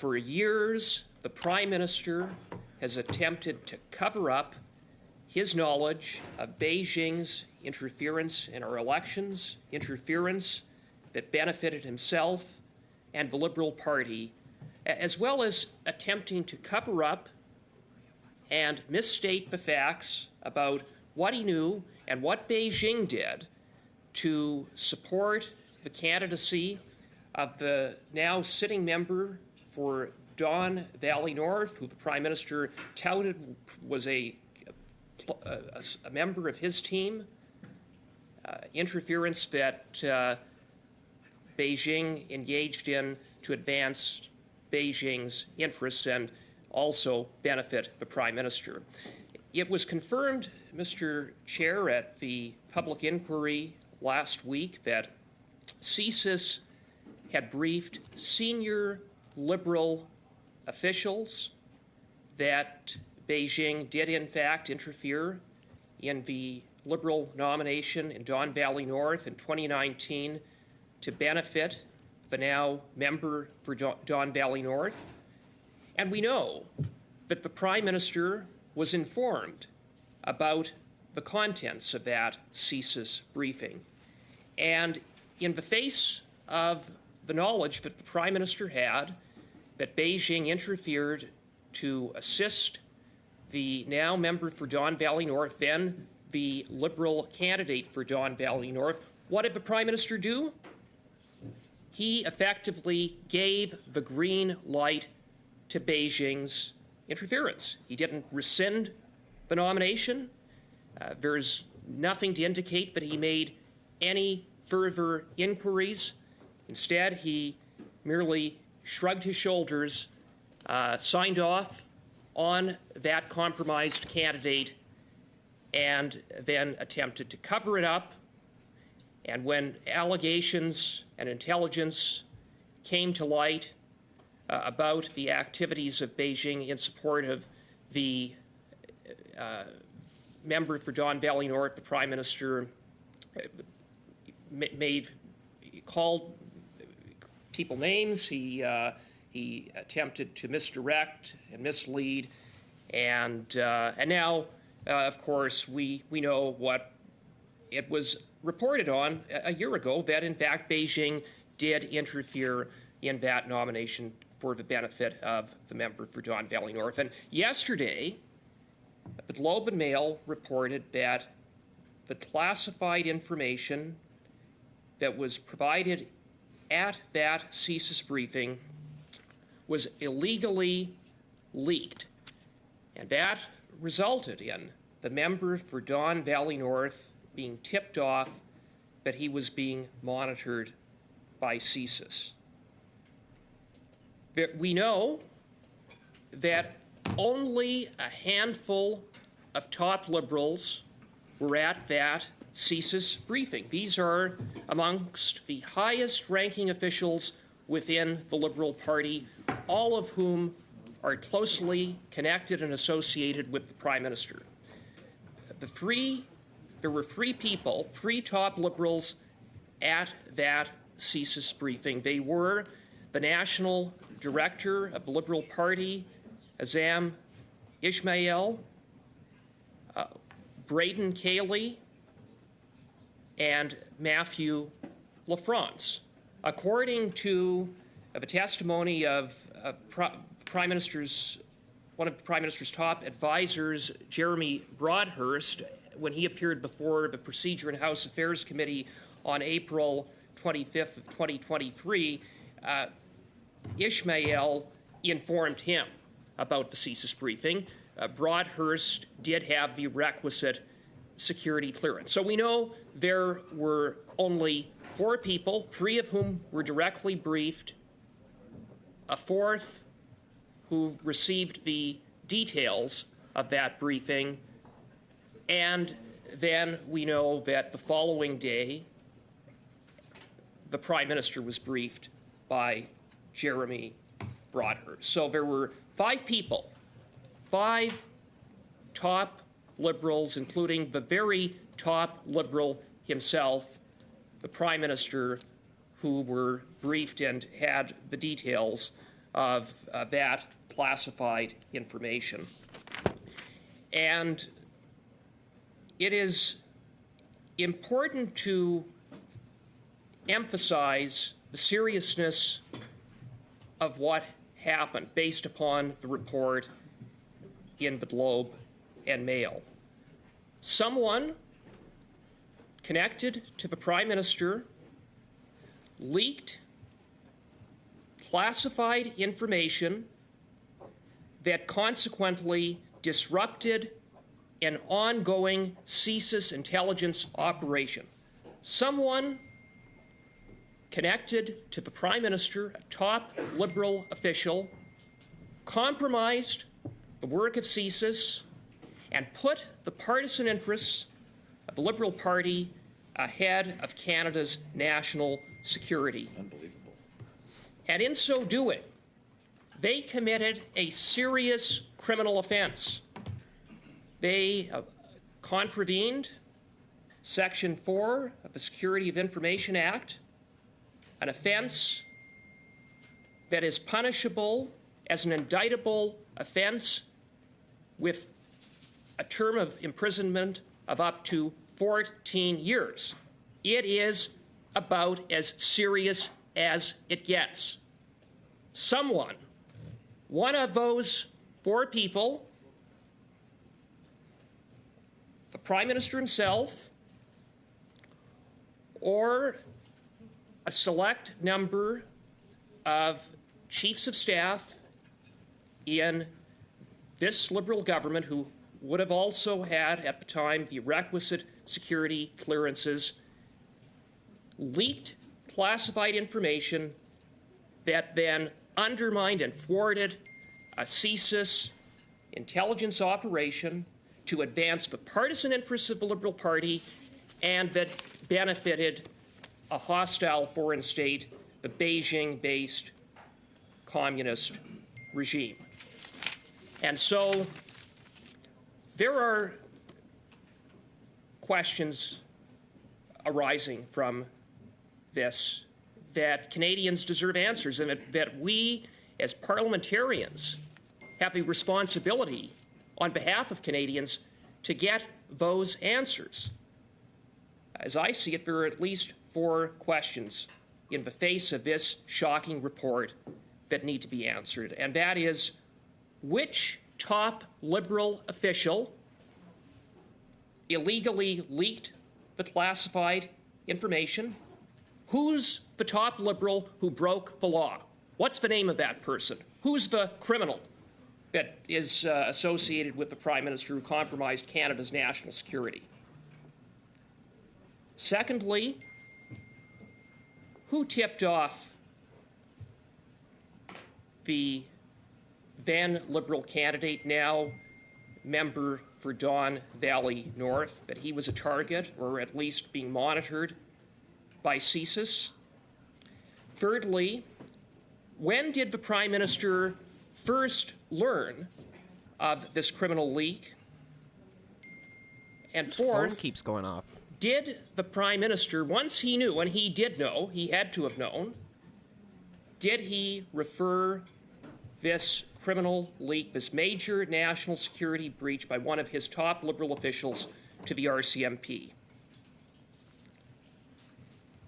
For years, the Prime Minister has attempted to cover up his knowledge of Beijing's interference in our elections, interference that benefited himself and the Liberal Party, as well as attempting to cover up and misstate the facts about what he knew and what Beijing did to support the candidacy of the now sitting member for Don Valley North, who the Prime Minister touted was a member of his team, interference that Beijing engaged in to advance Beijing's interests and also benefit the Prime Minister. It was confirmed, Mr. Chair, at the public inquiry last week that CSIS had briefed senior Liberal officials that Beijing did in fact interfere in the Liberal nomination in Don Valley North in 2019 to benefit the now member for Don Valley North. And we know that the Prime Minister was informed about the contents of that CSIS briefing. And in the face of the knowledge that the Prime Minister had that Beijing interfered to assist the now member for Don Valley North, then the Liberal candidate for Don Valley North, what did the Prime Minister do? He effectively gave the green light to Beijing's interference. He didn't rescind the nomination. There's nothing to indicate that he made any further inquiries. Instead, he merely shrugged his shoulders, signed off on that compromised candidate, and then attempted to cover it up. And when allegations and intelligence came to light about the activities of Beijing in support of the member for Don Valley North, the Prime Minister called people names. He attempted to misdirect and mislead, and now, of course, we know what it was reported on a year ago, that in fact Beijing did interfere in that nomination for the benefit of the member for Don Valley North. And yesterday, the Globe and Mail reported that the classified information that was provided at that CSIS briefing was illegally leaked. And that resulted in the member for Don Valley North being tipped off that he was being monitored by CSIS. We know that only a handful of top Liberals were at that CSIS briefing. These are amongst the highest ranking officials within the Liberal Party, all of whom are closely connected and associated with the Prime Minister. There were three people, three top Liberals at that CSIS briefing. They were the National Director of the Liberal Party, Azam Ismail, Braden Cayley, and Matthew LaFrance. According to the testimony of one of the Prime Minister's top advisors, Jeremy Broadhurst, when he appeared before the Procedure and House Affairs Committee on April 25th of 2023, Ishmael informed him about the CSIS briefing. Broadhurst did have the requisite security clearance. So we know there were only 4 people, 3 of whom were directly briefed, a 4th who received the details of that briefing, and then we know that the following day, the Prime Minister was briefed by Jeremy Broadhurst. So there were 5 people, 5 top Liberals, including the very top Liberal himself, the Prime Minister, who were briefed and had the details of that classified information. And it is important to emphasize the seriousness of what happened based upon the report in the Globe and Mail. Someone connected to the Prime Minister leaked classified information that consequently disrupted an ongoing CSIS intelligence operation. Someone connected to the Prime Minister, a top Liberal official, compromised the work of CSIS and put the partisan interests of the Liberal Party ahead of Canada's national security. Unbelievable. And in so doing, they committed a serious criminal offense. They contravened Section 4 of the Security of Information Act, an offense that is punishable as an indictable offense with a term of imprisonment of up to 14 years. It is about as serious as it gets. Someone, one of those 4 people, the Prime Minister himself, or a select number of chiefs of staff in this Liberal government who would have also had at the time the requisite security clearances, leaked classified information that then undermined and thwarted a CSIS intelligence operation to advance the partisan interests of the Liberal Party and that benefited a hostile foreign state, the Beijing-based communist regime. And so there are questions arising from this that Canadians deserve answers, and that we as parliamentarians have a responsibility on behalf of Canadians to get those answers. As I see it, there are at least 4 questions in the face of this shocking report that need to be answered, and that is, which top Liberal official illegally leaked the classified information? Who's the top Liberal who broke the law? What's the name of that person? Who's the criminal that is associated with the Prime Minister who compromised Canada's national security? Secondly, who tipped off the then Liberal candidate, now member for Don Valley North, that he was a target, or at least being monitored by CSIS? Thirdly, when did the Prime Minister first learn of this criminal leak? And fourth, phone keeps going off. Did the Prime Minister, once he knew, and he did know, he had to have known, did he refer this criminal leak, this major national security breach by one of his top Liberal officials, to the RCMP?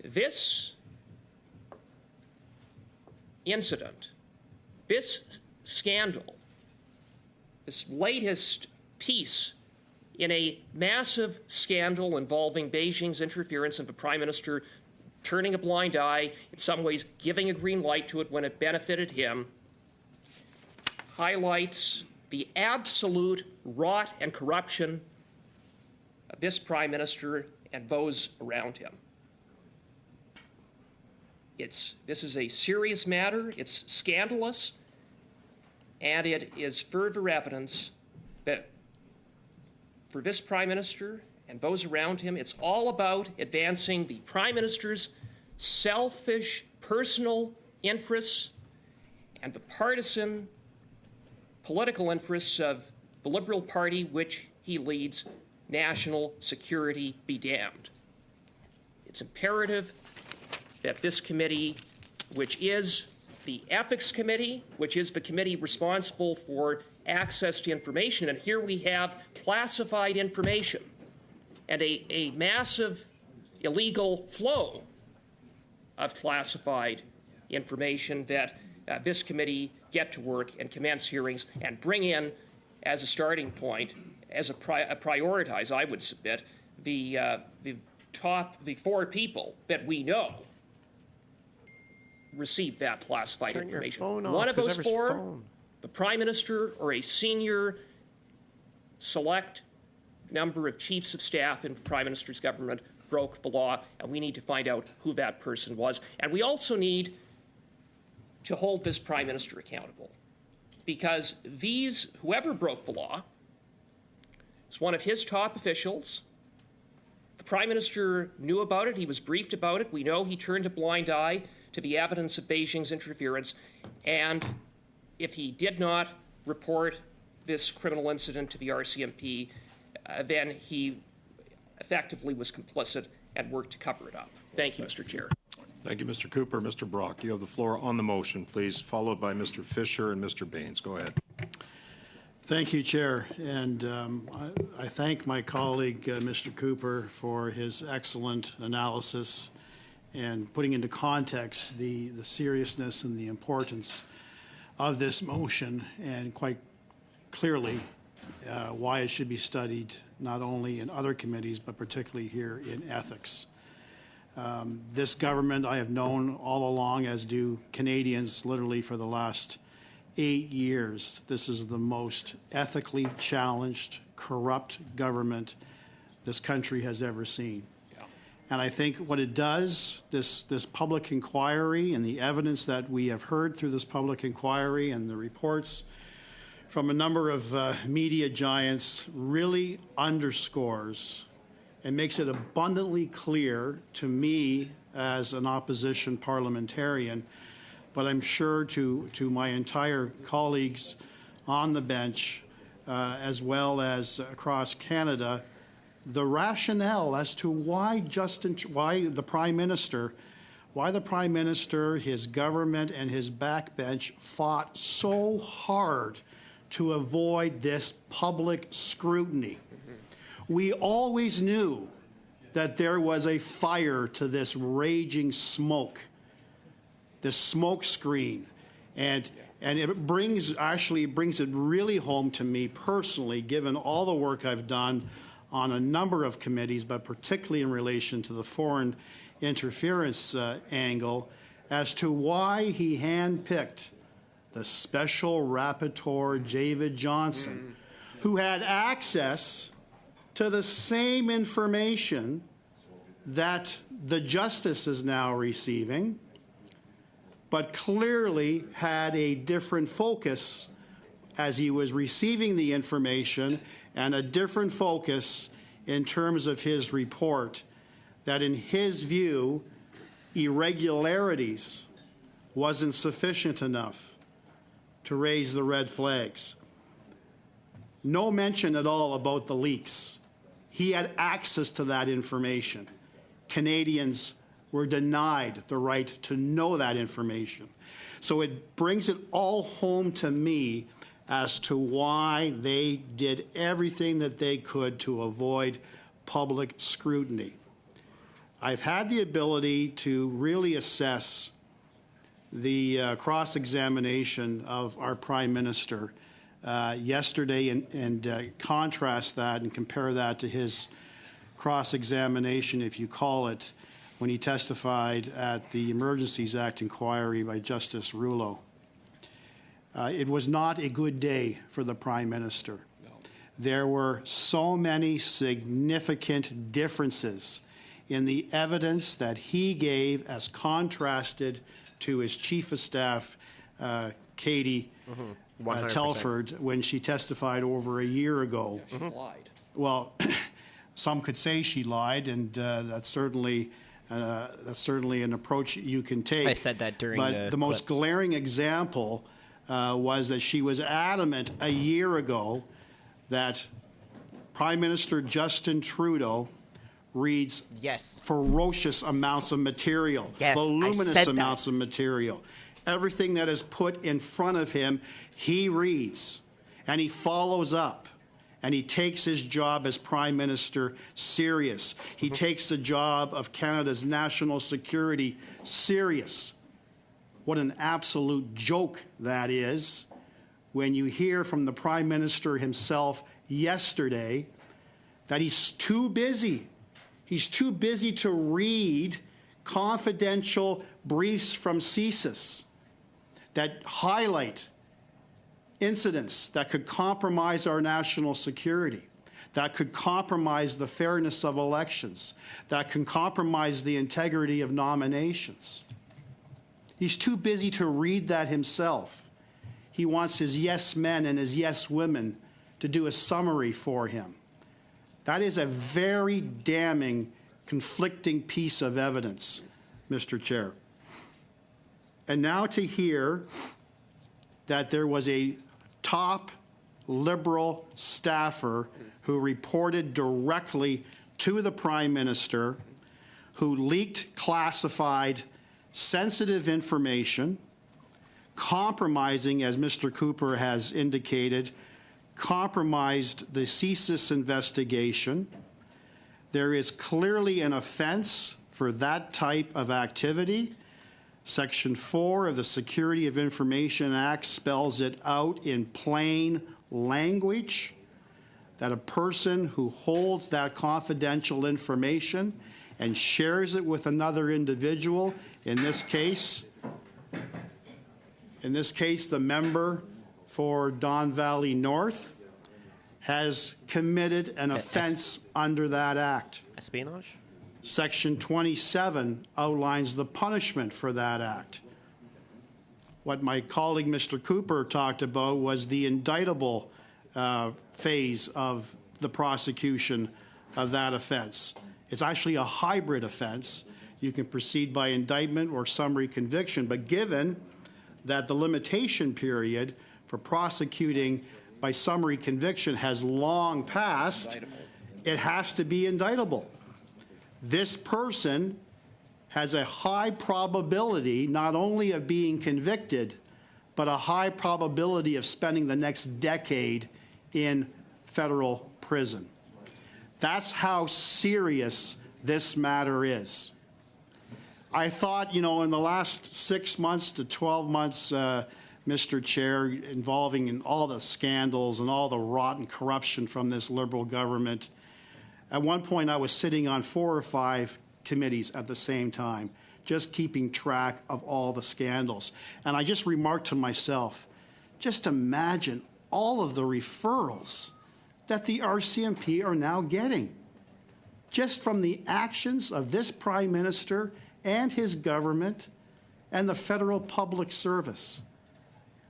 This incident, this scandal, this latest piece in a massive scandal involving Beijing's interference and the Prime Minister turning a blind eye, in some ways giving a green light to it when it benefited him, highlights the absolute rot and corruption of this Prime Minister and those around him. This is a serious matter, it's scandalous, and it is further evidence that for this Prime Minister and those around him, it's all about advancing the Prime Minister's selfish personal interests and the partisan political interests of the Liberal Party, which he leads. National security be damned. It's imperative that this committee, which is the Ethics Committee, which is the committee responsible for access to information, and here we have classified information and a massive illegal flow of classified information that this committee get to work and commence hearings and bring in as a starting point, as a prioritize, I would submit, the 4 people that we know received that classified information. One of those 4, the Prime Minister or a senior select number of chiefs of staff in the Prime Minister's government broke the law, and we need to find out who that person was. And we also need to hold this Prime Minister accountable, because whoever broke the law is one of his top officials. The Prime Minister knew about it. He was briefed about it. We know he turned a blind eye to the evidence of Beijing's interference. And if he did not report this criminal incident to the RCMP, then he effectively was complicit and worked to cover it up. Thank you, Mr. Chair. Thank you, Mr. Cooper. Mr. Brock, you have the floor on the motion, please, followed by Mr. Fisher and Mr. Baines. Go ahead. Thank you, Chair. And I thank my colleague, Mr. Cooper, for his excellent analysis and putting into context the seriousness and the importance of this motion, and quite clearly why it should be studied not only in other committees, but particularly here in ethics. This government I have known all along, as do Canadians, literally for the last 8 years. This is the most ethically challenged, corrupt government this country has ever seen. Yeah. And I think what it does, this public inquiry and the evidence that we have heard through this public inquiry and the reports from a number of media giants, really underscores and makes it abundantly clear to me as an opposition parliamentarian, but I'm sure to my entire colleagues on the bench, as well as across Canada, the rationale as to why the Prime Minister, his government, and his backbench fought so hard to avoid this public scrutiny. We always knew that there was a fire to this raging smoke, this smoke screen, and it brings it really home to me personally, given all the work I've done on a number of committees, but particularly in relation to the foreign interference angle, as to why he handpicked the Special Rapporteur David Johnston, who had access to the same information that the Justice is now receiving, but clearly had a different focus as he was receiving the information, and a different focus in terms of his report, that in his view, irregularities wasn't sufficient enough to raise the red flags. No mention at all about the leaks. He had access to that information. Canadians were denied the right to know that information. So it brings it all home to me as to why they did everything that they could to avoid public scrutiny. I've had the ability to really assess the cross-examination of our Prime Minister yesterday and contrast that and compare that to his cross-examination, if you call it, when he testified at the Emergencies Act inquiry by Justice Rouleau. It was not a good day for the Prime Minister. No. There were so many significant differences in the evidence that he gave as contrasted to his Chief of Staff, Katie Telford, when she testified over a year ago. She lied. Well, some could say she lied, and that's certainly an approach you can take. I said that during the most glaring example was that she was adamant a year ago that Prime Minister Justin Trudeau reads ferocious amounts of material, voluminous amounts of material. Everything that is put in front of him, he reads, and he follows up, and he takes his job as Prime Minister serious. He takes the job of Canada's national security serious. What an absolute joke that is when you hear from the Prime Minister himself yesterday that he's too busy. He's too busy to read confidential briefs from CSIS that highlight incidents that could compromise our national security, that could compromise the fairness of elections, that can compromise the integrity of nominations. He's too busy to read that himself. He wants his yes men and his yes women to do a summary for him. That is a very damning, conflicting piece of evidence, Mr. Chair. And now to hear that there was a top Liberal staffer who reported directly to the Prime Minister, who leaked classified, sensitive information, compromising, as Mr. Cooper has indicated, compromised the CSIS investigation. There is clearly an offense for that type of activity. Section 4 of the Security of Information Act spells it out in plain language that a person who holds that confidential information and shares it with another individual, in this case, the member for Don Valley North, has committed an offense under that act. Espionage? Section 27 outlines the punishment for that act. What my colleague Mr. Cooper talked about was the indictable phase of the prosecution of that offense. It's actually a hybrid offense. You can proceed by indictment or summary conviction, but given that the limitation period for prosecuting by summary conviction has long passed, it has to be indictable. This person has a high probability not only of being convicted, but a high probability of spending the next decade in federal prison. That's how serious this matter is. I thought, in the last 6 months to 12 months, Mr. Chair, involving in all the scandals and all the rotten corruption from this Liberal government, at one point I was sitting on 4 or 5 committees at the same time, just keeping track of all the scandals. And I just remarked to myself, just imagine all of the referrals that the RCMP are now getting, just from the actions of this Prime Minister and his government and the federal public service.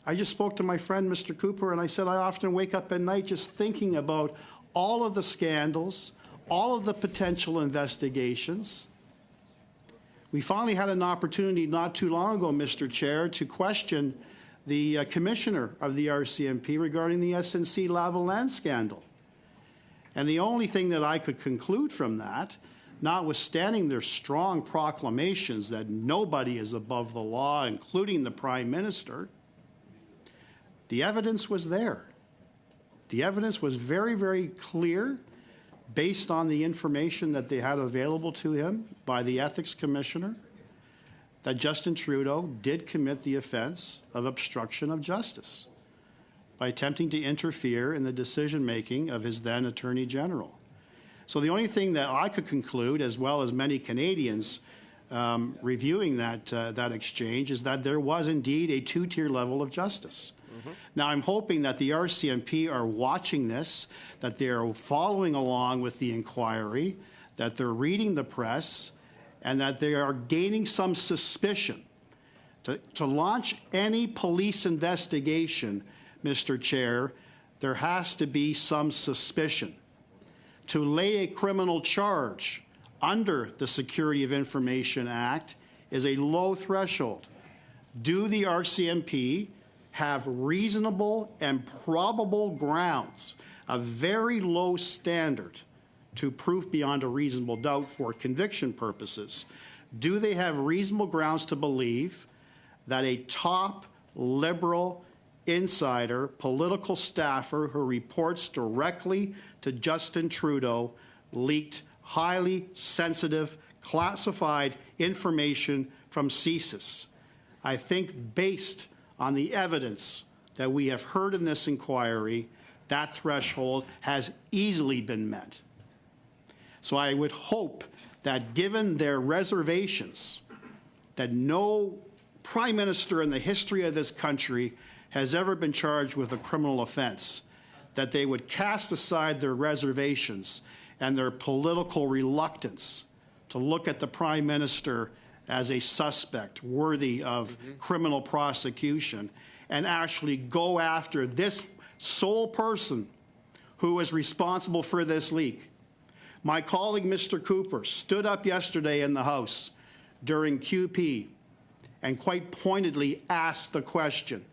I just spoke to my friend, Mr. Cooper, and I said I often wake up at night just thinking about all of the scandals, all of the potential investigations. We finally had an opportunity not too long ago, Mr. Chair, to question the commissioner of the RCMP regarding the SNC Lavalin scandal. And the only thing that I could conclude from that, notwithstanding their strong proclamations that nobody is above the law, including the Prime Minister, the evidence was there. The evidence was very, very clear based on the information that they had available to him by the Ethics Commissioner that Justin Trudeau did commit the offense of obstruction of justice by attempting to interfere in the decision-making of his then Attorney General. So the only thing that I could conclude, as well as many Canadians reviewing that exchange, is that there was indeed a two-tier level of justice. Now, I'm hoping that the RCMP are watching this, that they're following along with the inquiry, that they're reading the press, and that they are gaining some suspicion. To launch any police investigation, Mr. Chair, there has to be some suspicion. To lay a criminal charge under the Security of Information Act is a low threshold. Do the RCMP have reasonable and probable grounds, a very low standard to proof beyond a reasonable doubt for conviction purposes? Do they have reasonable grounds to believe that a top Liberal insider, political staffer who reports directly to Justin Trudeau leaked highly sensitive, classified information from CSIS. I think based on the evidence that we have heard in this inquiry, that threshold has easily been met. So I would hope that given their reservations, that no prime minister in the history of this country has ever been charged with a criminal offense, that they would cast aside their reservations and their political reluctance to look at the prime minister as a suspect worthy of criminal prosecution and actually go after this sole person who is responsible for this leak. My colleague, Mr. Cooper, stood up yesterday in the House during QP and quite pointedly asked the question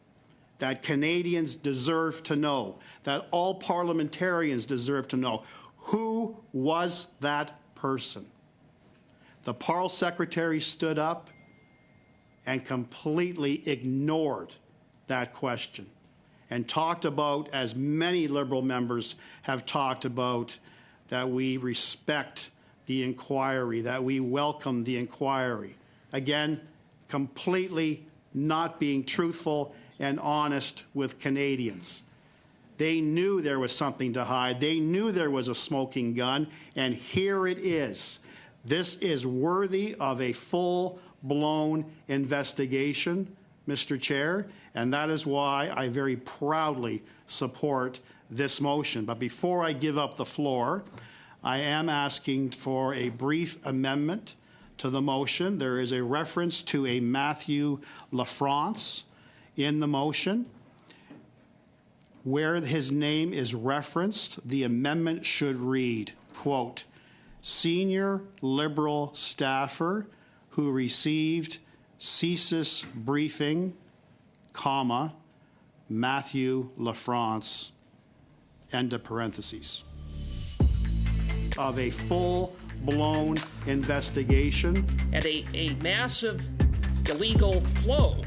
that Canadians deserve to know, that all parliamentarians deserve to know. Who was that person? The Parle secretary stood up and completely ignored that question and talked about, as many Liberal members have talked about, that we respect the inquiry, that we welcome the inquiry. Again, completely not being truthful and honest with Canadians. They knew there was something to hide. They knew there was a smoking gun, and here it is. This is worthy of a full-blown investigation, Mr. Chair, and that is why I very proudly support this motion. But before I give up the floor, I am asking for a brief amendment to the motion. There is a reference to a Matthew Lafrance in the motion. Where his name is referenced, the amendment should read, quote, senior Liberal staffer who received CSIS briefing, comma, Matthew Lafrance, end of parentheses, of a full-blown investigation. And a massive illegal flow